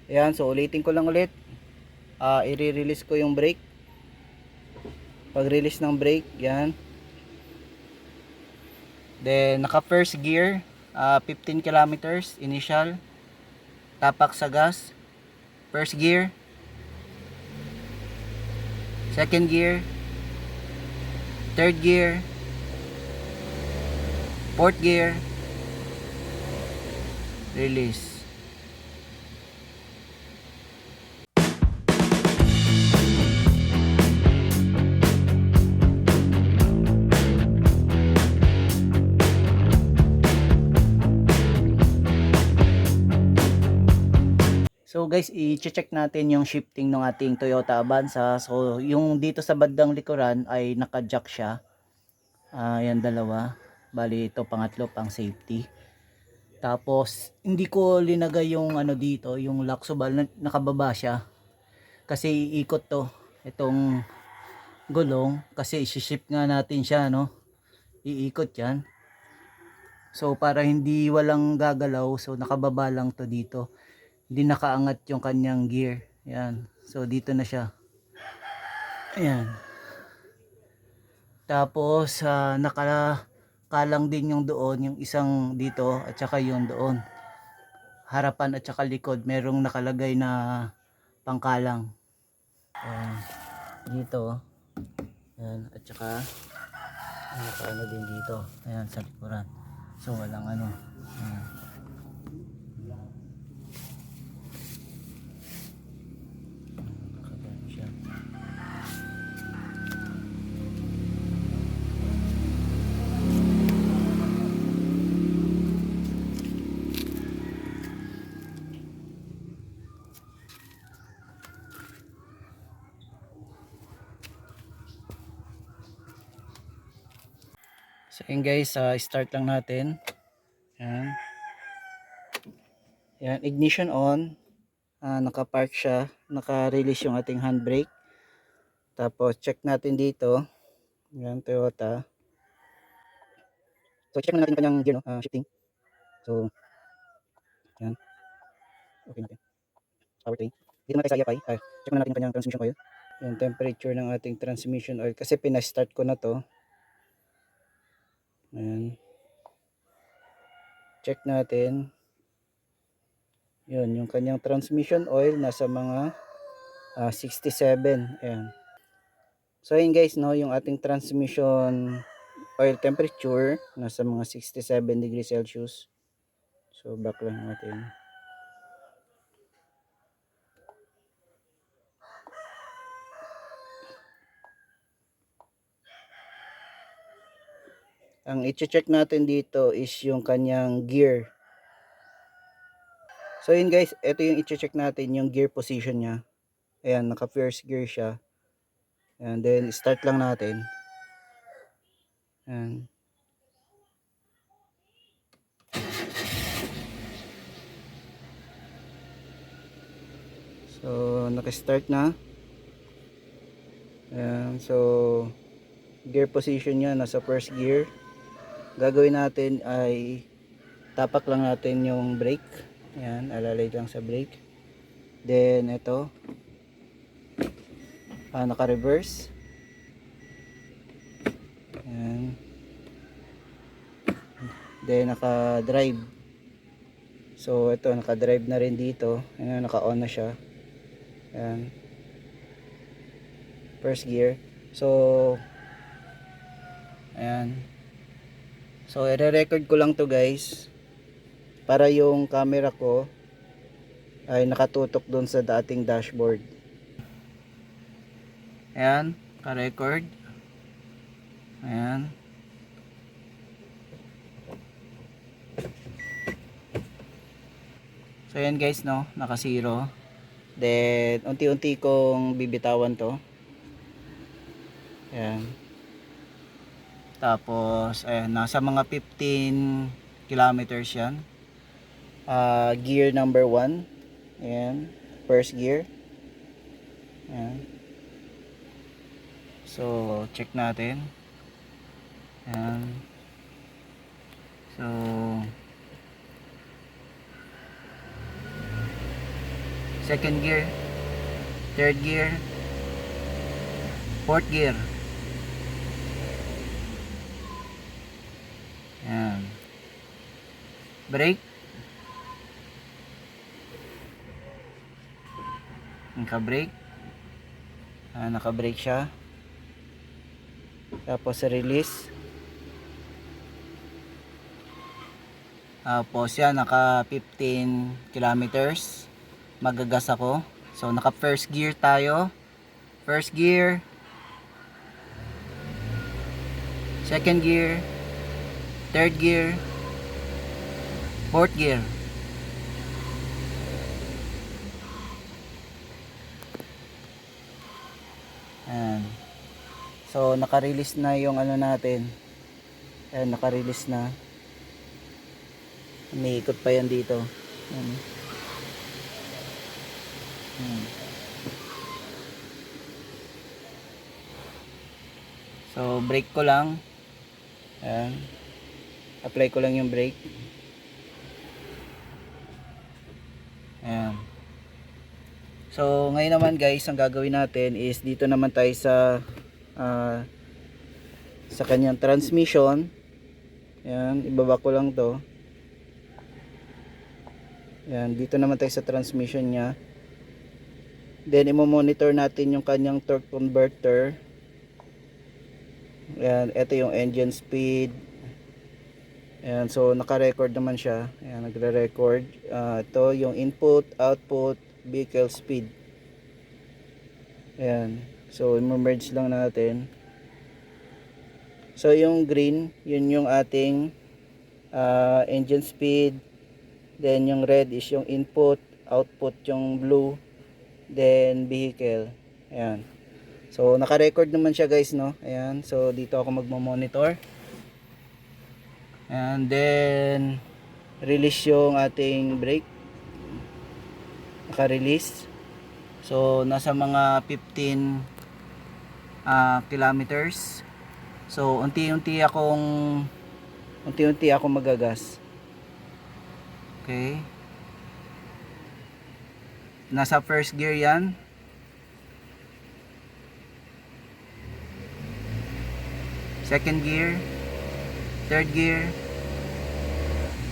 Ayan, so ulitin ko lang ulit. I-release ko yung brake. Pag release ng brake, yan. Then naka first gear, 15 kilometers initial. Tapak sa gas. First gear, second gear, third gear, fourth gear, release. So guys, i-check natin yung shifting ng ating Toyota Avanza. So yung dito sa bandang likuran ay naka-jack siya. Yan dalawa. Bali ito pangatlo pang safety. Tapos hindi ko linagay yung ano dito, yung lock subal, nakababa siya. Kasi iikot to, itong gulong kasi i-shift nga natin siya, no. Iikot 'yan. So para hindi walang gagalaw, so nakababa lang to dito. Hindi nakaangat yung kanyang gear. Yan. So dito na siya. Ayan. Tapos nakakalang din yung doon, yung isang dito at saka yung doon. Harapan at saka likod merong nakalagay na pangkalang. Ayan. Dito. Ayan. At saka nakaano din dito. Ayan sa likuran. So walang ano. Ayan. Nakagano siya. So yun guys, start lang natin. Ayan. Ayan, ignition on. Naka-park siya. Naka-release yung ating handbrake. Tapos check natin dito. Ayan, Toyota. So check na natin yung kanyang gear, no? Shifting. So, ayan. Okay natin. Powertrain. Dito naman tayo sa EFI. Check na natin yung kanyang transmission oil. Yung temperature ng ating transmission oil. Kasi pinastart ko na to. Ayan. Check natin. Yun, yung kanyang transmission oil nasa mga 67. Ayan. So yun guys, no, yung ating transmission oil temperature nasa mga 67 degrees Celsius. So back lang natin. Ang i-check natin dito is yung kanyang gear. So yun guys, ito yung i-check natin yung gear position niya. Ayan, naka first gear siya. And then start lang natin. Ayan. So naka-start na. Ayan, so gear position niya nasa first gear. Gagawin natin ay tapak lang natin yung brake. Ayan, alalay lang sa brake. Then ito, naka-reverse. Ayan. Then naka-drive. So ito, naka-drive na rin dito. Ayan, naka-on na siya. Ayan. First gear. So ayan. So i-record ko lang to guys para yung camera ko ay nakatutok doon sa dating dashboard. Ayan, ka-record. Ayan. So ayan guys, no, naka-zero. Then unti-unti kong bibitawan to. Ayan. Tapos ayan, nasa mga 15 kilometers yan. Gear number 1. Ayan, first gear. Ayan. So check natin. Ayan. second gear, third gear, fourth gear. Yan. Brake. Naka-brake. Naka-brake siya. Tapos release. Tapos yan, naka 15 kilometers. Magagas ako. So naka first gear tayo. First gear. Second gear. Third gear. Fourth gear. Ayan. So naka-release na yung ano natin. Ayan, naka-release na. Umiikot pa yan dito. Ayan. Ayan. So brake ko lang. Ayan. Apply ko lang yung brake. Ayan. So ngayon naman guys, ang gagawin natin is dito naman tayo sa kanyang transmission. Ayan, ibaba ko lang to. Ayan, dito naman tayo sa transmission nya. Then imo-monitor natin yung kanyang torque converter. Ayan, ito yung engine speed. Ayan, so naka-record naman siya. Ayan, nagre-record. Ito yung input, output, vehicle speed. Ayan, so i-merge lang natin. So yung green, yun yung ating engine speed. Then yung red is yung input, output yung blue, then vehicle. Ayan. So naka-record naman siya guys, no? Ayan, so dito ako magmo-monitor. And then release yung ating brake. Naka-release. So nasa mga 15 kilometers. So unti-unti akong magagas. Okay. Nasa first gear yan. Second gear. Third gear.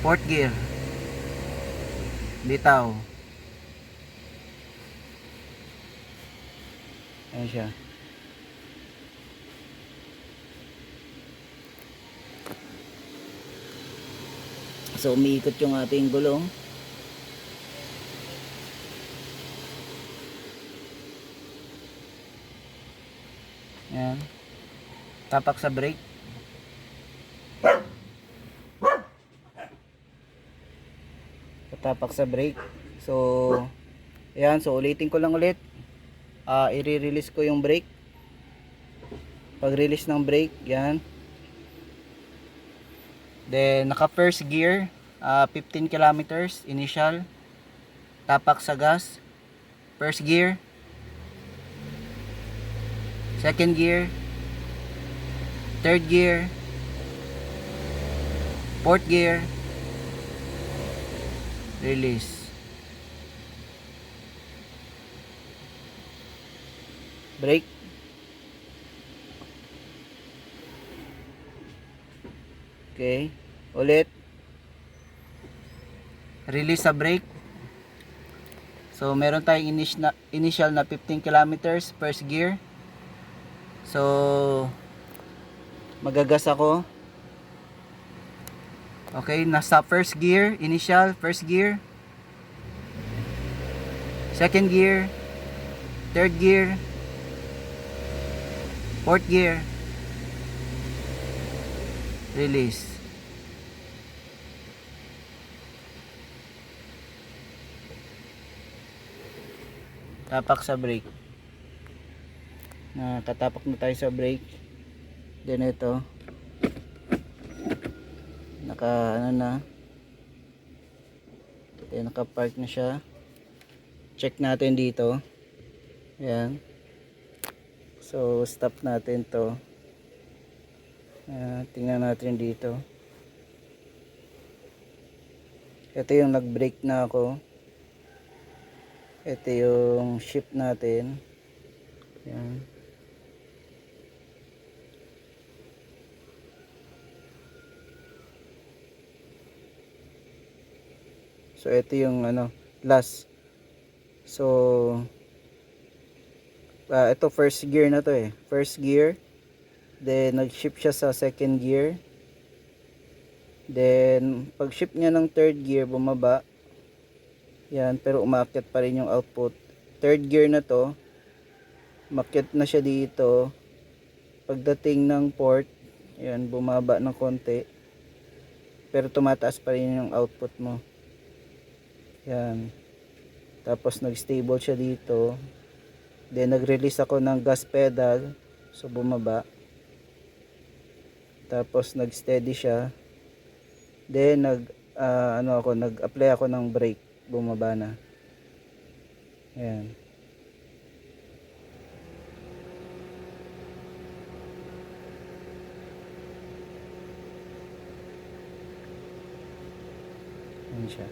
Fourth gear. Bitaw. Ayan siya. So umiikot yung ating gulong. Ayan. Tapak sa brake. Tapak sa brake. So ayan, so ulitin ko lang ulit. I-release ko yung brake. Pag release ng brake, yan. Then naka first gear, 15 kilometers initial. Tapak sa gas. First gear. Second gear. Third gear. Fourth gear. Release. Brake. Okay. Ulit. Release sa brake. So meron tayong initial na 15 kilometers first gear. So magagas ako. Okay, nasa first gear, initial first gear. Second gear, third gear, fourth gear. Release. Tapak sa brake. Tatapak na tayo sa brake. Then ito. Naka-park na siya. Check natin dito. Ayan. So stop natin to. Tingnan natin dito. Ito yung nag-brake na ako. Ito yung shift natin. Yan. So ito yung last. So ito first gear na to eh. First gear. Then nag-shift siya sa second gear. Then pag shift niya ng third gear, bumaba. Yan, pero umakyat pa rin yung output. Third gear na to. Umakyat na siya dito. Pagdating ng port, yan, bumaba ng konti. Pero tumataas pa rin yung output mo. Yan. Tapos nag-stable siya dito. Then nag-release ako ng gas pedal. So bumaba. Tapos nag-steady siya. Then nag-apply ako ng brake. Bumaba na. Yan. Yan siya.